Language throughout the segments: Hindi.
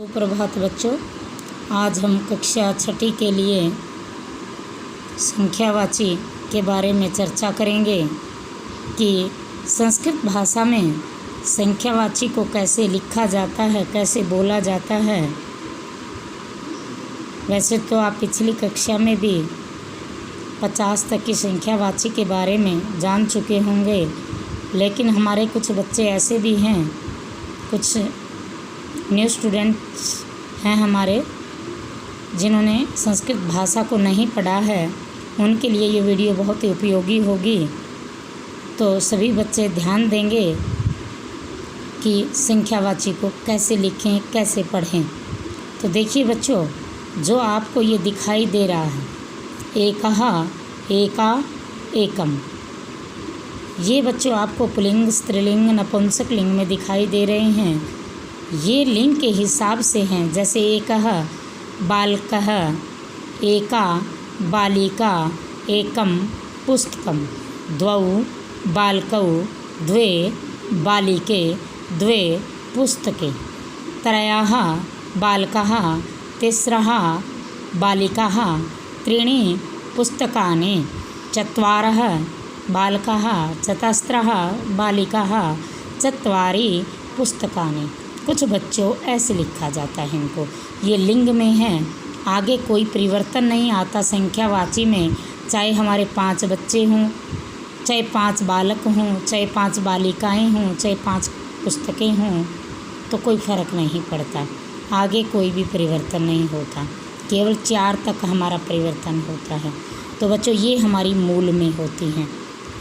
सुप्रभात बच्चों, आज हम कक्षा छठी के लिए संख्यावाची के बारे में चर्चा करेंगे कि संस्कृत भाषा में संख्यावाची को कैसे लिखा जाता है, कैसे बोला जाता है। वैसे तो आप पिछली कक्षा में भी 50 तक की संख्यावाची के बारे में जान चुके होंगे, लेकिन हमारे कुछ बच्चे ऐसे भी हैं, कुछ न्यू स्टूडेंट्स हैं हमारे, जिन्होंने संस्कृत भाषा को नहीं पढ़ा है। उनके लिए ये वीडियो बहुत ही उपयोगी होगी। तो सभी बच्चे ध्यान देंगे कि संख्यावाची को कैसे लिखें, कैसे पढ़ें। तो देखिए बच्चों, जो आपको ये दिखाई दे रहा है, एकः, एका, एकम, ये बच्चों आपको पुल्लिंग, स्त्रीलिंग, नपुंसक लिंग में दिखाई दे रहे हैं। ये लिंग के हिसाब से हैं। जैसे एकः बालकः, एका बालिका, एकम पुस्तकम, द्वौ बालकौ, द्वे बालिके, द्वे पुस्तके, त्रयः बालकः, तिस्रः बालिकाः, त्रीणि पुस्तकानि, चत्वारः बालकः, चतस्रः बालिकाः, चत्वारि पुस्तकानि। कुछ बच्चों ऐसे लिखा जाता है इनको। ये लिंग में है, आगे कोई परिवर्तन नहीं आता संख्यावाची में। चाहे हमारे 5 बच्चे हों, चाहे 5 बालक हों, चाहे 5 बालिकाएं हों, चाहे 5 पुस्तकें हों, तो कोई फ़र्क नहीं पड़ता। आगे कोई भी परिवर्तन नहीं होता, केवल 4 तक हमारा परिवर्तन होता है। तो बच्चों, ये हमारी मूल में होती हैं।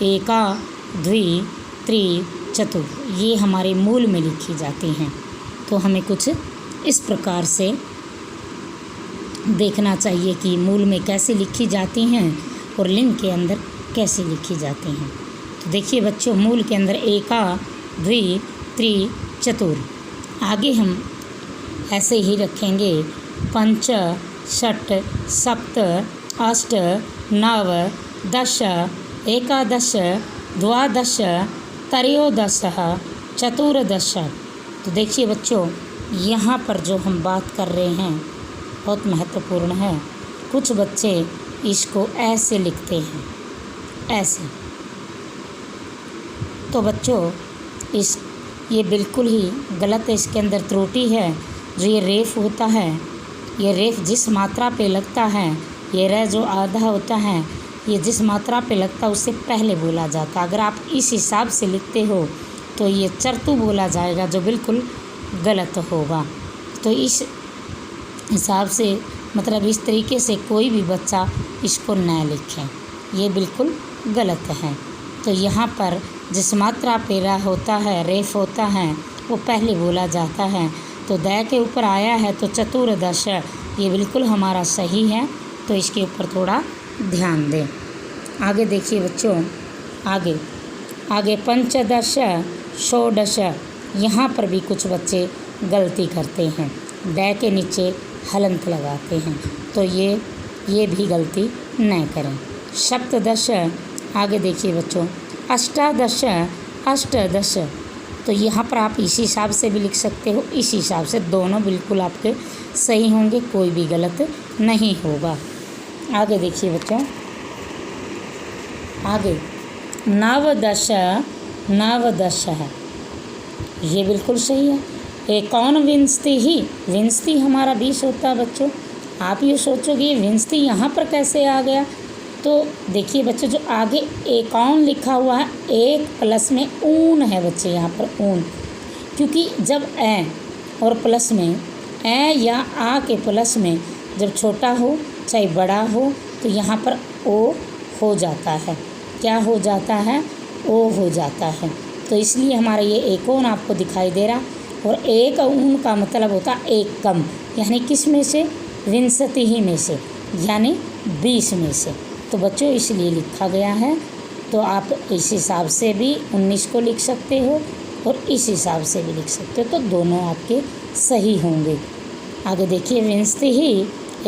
एका, द्वि, त्रि, चतुर, ये हमारे मूल में लिखी जाती हैं। तो हमें कुछ इस प्रकार से देखना चाहिए कि मूल में कैसे लिखी जाती हैं और लिंग के अंदर कैसे लिखी जाती हैं। तो देखिए बच्चों, मूल के अंदर एका, द्वि, त्रि, चतुर। आगे हम ऐसे ही रखेंगे पंच, षट्, सप्त, अष्ट, नव, दश, एकादश, द्वादश, त्रयोदश, चतुर्दश। तो देखिए बच्चों, यहाँ पर जो हम बात कर रहे हैं बहुत महत्वपूर्ण है। कुछ बच्चे इसको ऐसे लिखते हैं, ऐसे। तो बच्चों, ये बिल्कुल ही गलत है, इसके अंदर त्रुटि है। जो ये रेफ होता है, ये रेफ जिस मात्रा पे लगता है, ये रे जो आधा होता है, ये जिस मात्रा पे लगता है उससे पहले बोला जाता है। अगर आप इस हिसाब से लिखते हो तो ये चर्तु बोला जाएगा, जो बिल्कुल गलत होगा। तो इस हिसाब से, मतलब इस तरीके से कोई भी बच्चा इसको न लिखें, ये बिल्कुल गलत है। तो यहाँ पर जिस मात्रा पे रा होता है, रेफ होता है, वो पहले बोला जाता है। तो द के ऊपर आया है तो चतुर्दश, ये बिल्कुल हमारा सही है। तो इसके ऊपर थोड़ा ध्यान दें। आगे देखिए बच्चों, आगे पंचदश, षोडश, यहाँ पर भी कुछ बच्चे गलती करते हैं, ड के नीचे हलंत लगाते हैं। तो ये भी गलती न करें। सप्तदश, आगे देखिए बच्चों, अष्टादश, अष्टदश। तो यहाँ पर आप इसी हिसाब से भी लिख सकते हो, इस हिसाब से, दोनों बिल्कुल आपके सही होंगे, कोई भी गलत नहीं होगा। आगे देखिए बच्चों, आगे नवदश, नवदश है, ये बिल्कुल सही है। एकोनविंशति ही, विंशति हमारा 20 होता है बच्चों। आप ये सोचोगे ये विंशति यहाँ पर कैसे आ गया। तो देखिए बच्चों, जो आगे एकाउन लिखा हुआ है, एक प्लस में ऊन है बच्चे, यहाँ पर ऊन, क्योंकि जब ए और प्लस में, ए या आ के प्लस में जब छोटा हो चाहे बड़ा हो, तो यहाँ पर ओ हो जाता है। क्या हो जाता है? ओ हो जाता है। तो इसलिए हमारा ये एकोन आपको दिखाई दे रहा। और एक ऊन का मतलब होता है एक कम, यानी किस में से? विंशति ही में से, यानी 20 में से। तो बच्चों, इसलिए लिखा गया है। तो आप इस हिसाब से भी 19 को लिख सकते हो और इस हिसाब से भी लिख सकते हो, तो दोनों आपके सही होंगे। आगे देखिए, विंशति ही,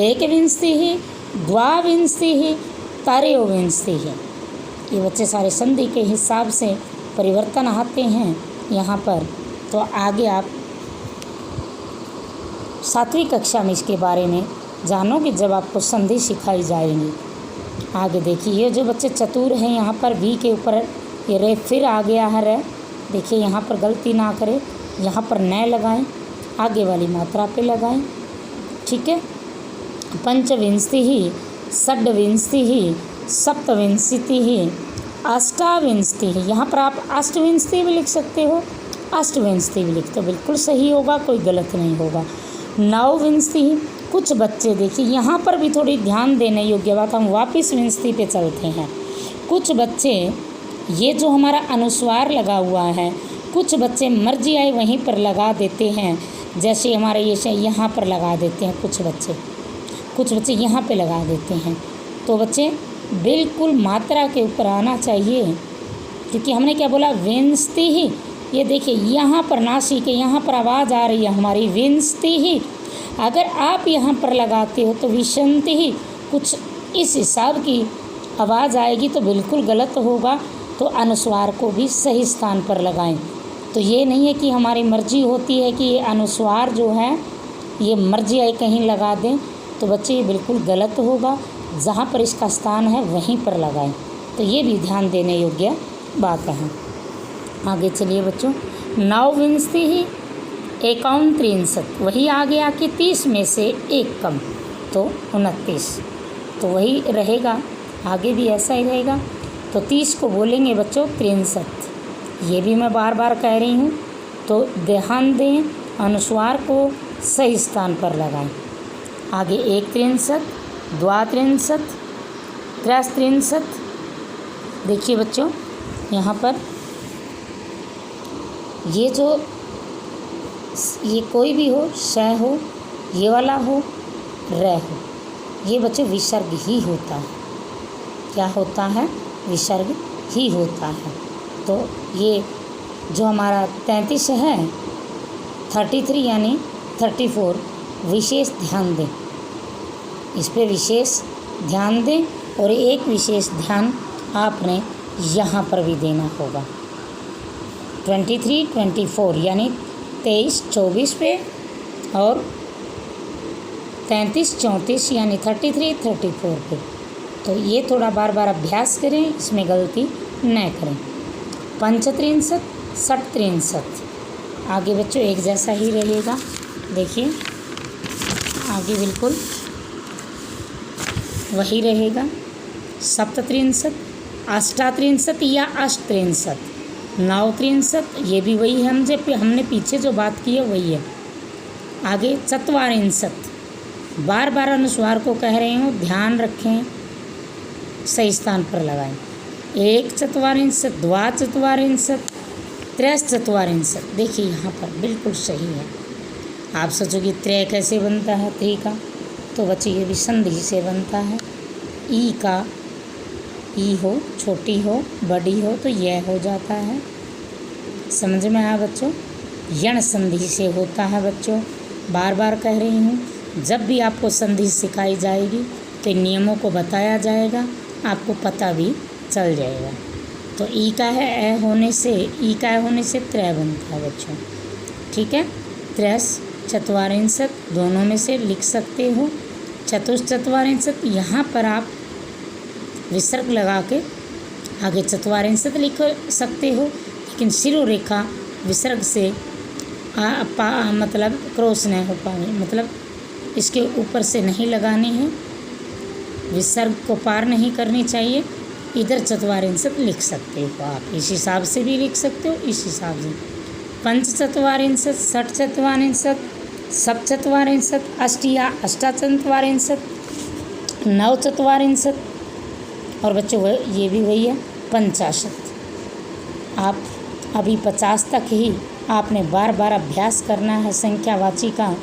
एकविंशति ही, द्वाविंशति ही, त्रयोविंशति ही। ये बच्चे सारे संधि के हिसाब से परिवर्तन आते हैं यहाँ पर। तो आगे आप 7वीं कक्षा में इसके बारे में जानोगे जब आपको संधि सिखाई जाएंगी। आगे देखिए, ये जो बच्चे चतुर हैं, यहाँ पर वी के ऊपर ये रे फिर आ गया है रे। देखिए यहाँ पर गलती ना करें, यहाँ पर न लगाएं, आगे वाली मात्रा पे लगाएं। ठीक है। पंचविंशतिः, षड्विंशतिः, सप्तविंशतिः, अष्टाविंशतिः। यहाँ पर आप अष्टविंशतिः भी लिख सकते हो, अष्टविंशतिः भी लिखते हो, बिल्कुल सही होगा, कोई गलत नहीं होगा। नवविंशतिः। कुछ बच्चे देखिए यहाँ पर भी थोड़ी ध्यान देने योग्य बात, हम वापस विंशति पे चलते हैं। कुछ बच्चे ये जो हमारा अनुस्वार लगा हुआ है, कुछ बच्चे मर्जी आई वहीं पर लगा देते हैं, जैसे हमारे ये यहाँ पर लगा देते हैं कुछ बच्चे यहाँ पे लगा देते हैं। तो बच्चे बिल्कुल मात्रा के ऊपर आना चाहिए, क्योंकि हमने क्या बोला, विंशति ही। ये देखिए यहाँ पर नासी के यहाँ पर आवाज़ आ रही है हमारी विंशति ही। अगर आप यहाँ पर लगाते हो तो विशंति ही, कुछ इस हिसाब की आवाज़ आएगी तो बिल्कुल गलत होगा। तो अनुस्वार को भी सही स्थान पर लगाएं। तो ये नहीं है कि हमारी मर्जी होती है कि ये अनुस्वार जो है ये मर्जी आई कहीं लगा दें, तो बच्चे ये बिल्कुल गलत होगा। जहाँ पर इसका स्थान है वहीं पर लगाएं। तो ये भी ध्यान देने योग्य बात है। आगे चलिए बच्चों, नवविंशति ही, 59, वही आ गया कि 30 में से 1 कम, तो 29, तो वही रहेगा, आगे भी ऐसा ही रहेगा। तो 30 को बोलेंगे बच्चों 63। ये भी मैं बार बार कह रही हूँ, तो ध्यान दें, अनुस्वार को सही स्थान पर लगाएं। आगे 163, 263, 363। देखिए बच्चों यहाँ पर ये जो ये कोई भी हो, श हो, ये वाला हो, र हो, ये बच्चे विसर्ग ही होता है। क्या होता है? विसर्ग ही होता है। तो ये जो हमारा 33 है, 33 यानी 34, विशेष ध्यान दें, इस पे विशेष ध्यान दें। और एक विशेष ध्यान आपने यहाँ पर भी देना होगा, 23, 24 यानी 23, 24 पे, और 33, 34 यानी 33, 34 पे। तो ये थोड़ा बार बार अभ्यास करें, इसमें गलती न करें। 35, 63, आगे बच्चों एक जैसा ही रहेगा। देखिए आगे बिल्कुल वही रहेगा। 37, 38 या 38, 39, ये भी वही है, हमने पीछे जो बात की है वही है। आगे 44, बार बार अनुस्वार को कह रही हूँ, ध्यान रखें, सही स्थान पर लगाएं। 144, 244, 344। देखिए यहाँ पर बिल्कुल सही है। आप सोचोगे त्रय कैसे बनता है, 3 का, तो बच्चे ये भी संधि से बनता है। ई का, ई हो, छोटी हो, बड़ी हो तो यह हो जाता है। समझ में आया बच्चों? यण संधि से होता है बच्चों। बार बार कह रही हूँ, जब भी आपको संधि सिखाई जाएगी तो नियमों को बताया जाएगा, आपको पता भी चल जाएगा। तो ई का है ए होने से, ई का ए होने से त्रय बनता है बच्चों। ठीक है, 3, 44 दोनों में से लिख सकते हो। 44, यहाँ पर आप विसर्ग लगा के आगे 44 लिख सकते हो, लेकिन शिरोरेखा विसर्ग से मतलब क्रॉस नहीं हो पाए, मतलब इसके ऊपर से नहीं लगानी है, विसर्ग को पार नहीं करनी चाहिए। इधर 44 लिख सकते हो आप, इस हिसाब से भी लिख सकते हो, इस हिसाब से। 45, 46, 47, अष्टिया 48, 49, और बच्चों ये भी वही है 50। आप अभी 50 तक ही आपने बार बार अभ्यास करना है संख्यावाची का,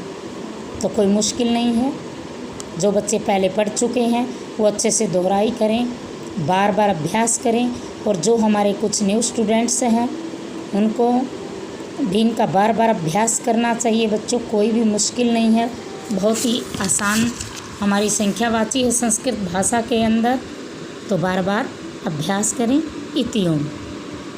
तो कोई मुश्किल नहीं है। जो बच्चे पहले पढ़ चुके हैं वो अच्छे से दोहराई करें, बार बार अभ्यास करें। और जो हमारे कुछ न्यू स्टूडेंट्स हैं उनको भी इनका बार बार अभ्यास करना चाहिए बच्चों। कोई भी मुश्किल नहीं है, बहुत ही आसान हमारी संख्यावाची है संस्कृत भाषा के अंदर। तो बार बार अभ्यास करें। इति ओम।